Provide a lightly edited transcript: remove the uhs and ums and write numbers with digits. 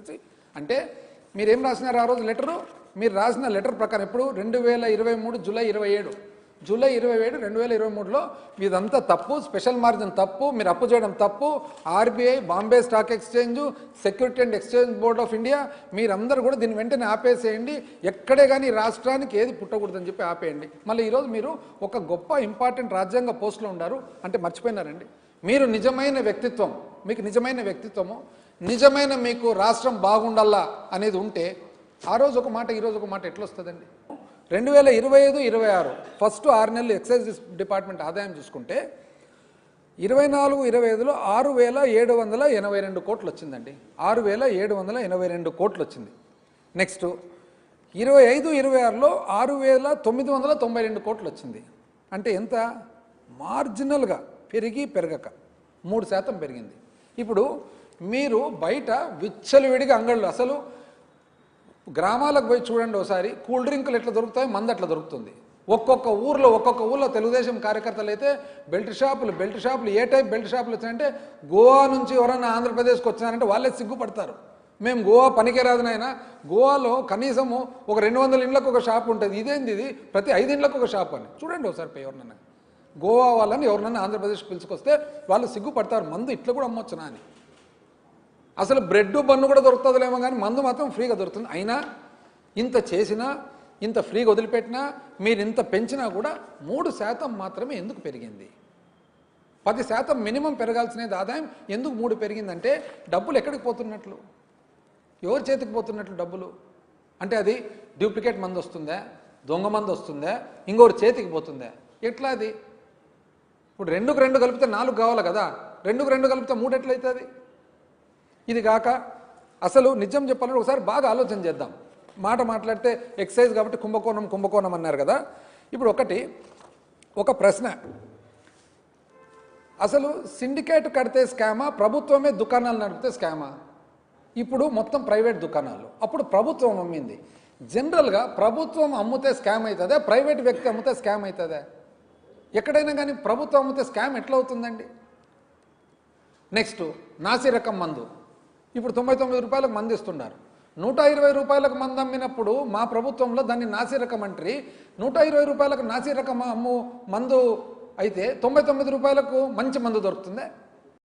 చెప్పేసి అంటే మీరేం రాసినారు ఆ రోజు లెటరు? మీరు రాసిన లెటర్ ప్రకారం ఎప్పుడు 2023 జూలై 27 2023లో ఇదంతా తప్పు, స్పెషల్ మార్జిన్ తప్పు, మీరు అప్పు చేయడం తప్పు, RBI, Bombay stock exchange, security and exchange board of India మీరందరూ కూడా దీన్ని వెంటనే ఆపేసేయండి, ఎక్కడే కానీ రాష్ట్రానికి ఏది పుట్టకూడదని చెప్పి ఆపేయండి. మళ్ళీ ఈరోజు మీరు ఒక గొప్ప ఇంపార్టెంట్ రాజ్యాంగ పోస్టులో ఉన్నారు అంటే మర్చిపోయినారండి. మీరు నిజమైన వ్యక్తిత్వం, మీకు నిజమైన వ్యక్తిత్వము, నిజమైన మీకు రాష్ట్రం బాగుండాలా అనేది ఉంటే ఆ రోజు ఒక మాట ఈరోజు ఒక మాట ఎట్లా వస్తుందండి? 2025-26 ఫస్ట్ 6 నెలలు ఎక్సైజ్ డిపార్ట్మెంట్ ఆదాయం చూసుకుంటే 24-25లో 6,782 కోట్లు వచ్చిందండి. 6,782 కోట్లు వచ్చింది. నెక్స్ట్ 25-26లో 6,992 కోట్లు వచ్చింది. అంటే ఎంత? మార్జినల్గా పెరగక 3% పెరిగింది. ఇప్పుడు మీరు బయట విచ్చలవిడిగా అంగళ్ళు, అసలు గ్రామాలకు పోయి చూడండి ఒకసారి, కూల్ డ్రింకులు ఎట్లా దొరుకుతాయి, మందు అట్లా దొరుకుతుంది. ఒక్కొక్క ఊర్లో తెలుగుదేశం కార్యకర్తలు అయితే బెల్ట్ షాపులు ఏ టైప్ బెల్ట్ షాపులు వచ్చాయంటే గోవా నుంచి ఎవరైనా ఆంధ్రప్రదేశ్కి వచ్చినారంటే వాళ్ళే సిగ్గుపడతారు. మేము గోవా పనికే రాదు నాయన, గోవాలో కనీసము ఒక 200 ఇండ్లకు ఒక షాప్ ఉంటుంది, ఇదేంది ఇది ప్రతి 5 ఇండ్లకు ఒక షాప్ అని. చూడండి ఒకసారి ఎవరినన్నా గోవా వాళ్ళని ఎవరినన్నా ఆంధ్రప్రదేశ్కి పిలుచుకొస్తే వాళ్ళు సిగ్గుపడతారు, మందు ఇట్లా కూడా అమ్మొచ్చునా అని. అసలు బ్రెడ్ బన్ను కూడా దొరుకుతుందిలేమో కానీ మందు మాత్రం ఫ్రీగా దొరుకుతుంది. అయినా ఇంత చేసినా, ఇంత ఫ్రీగా వదిలిపెట్టినా, మీరు ఇంత పెంచినా కూడా 3% మాత్రమే ఎందుకు పెరిగింది? 10% మినిమం పెరగాల్సినది ఆదాయం ఎందుకు 3 పెరిగిందంటే డబ్బులు ఎక్కడికి పోతున్నట్లు, ఎవరి చేతికి పోతున్నట్లు డబ్బులు? అంటే అది డూప్లికేట్ మందు వస్తుందా, దొంగ మందు వస్తుందా, ఇంకోటి చేతికి పోతుందా? ఎట్లా అది? ఇప్పుడు 2కు 2 కలిపితే 4 కావాలి కదా, 2కు 2 కలిపితే 3 ఎట్లయితుంది? ఇది కాక అసలు నిజం చెప్పాలంటే ఒకసారి బాగా ఆలోచన చేద్దాం. మాట్లాడితే ఎక్సైజ్ కాబట్టి కుంభకోణం అన్నారు కదా. ఇప్పుడు ఒక ప్రశ్న, అసలు సిండికేట్ కడితే స్కామా, ప్రభుత్వమే దుకాణాలు నడిపితే స్కామా? ఇప్పుడు మొత్తం ప్రైవేట్ దుకాణాలు, అప్పుడు ప్రభుత్వం అమ్మింది. జనరల్గా ప్రభుత్వం అమ్మితే స్కామ్ అవుతుందా, ప్రైవేట్ వ్యక్తి అమ్మితే స్కామ్ అవుతుందా? ఎక్కడైనా కానీ ప్రభుత్వం అమ్మితే స్కామ్ ఎట్లా అవుతుందండి? నెక్స్ట్ నాసి రకం మందు, ఇప్పుడు 99 రూపాయలకు మందు ఇస్తున్నారు. 120 రూపాయలకు మందు అమ్మినప్పుడు మా ప్రభుత్వంలో దాన్ని నాసి రకం అంటారు. 120 రూపాయలకు నాసి రకం మందు అయితే 99 రూపాయలకు మంచి మందు దొరుకుతుందా?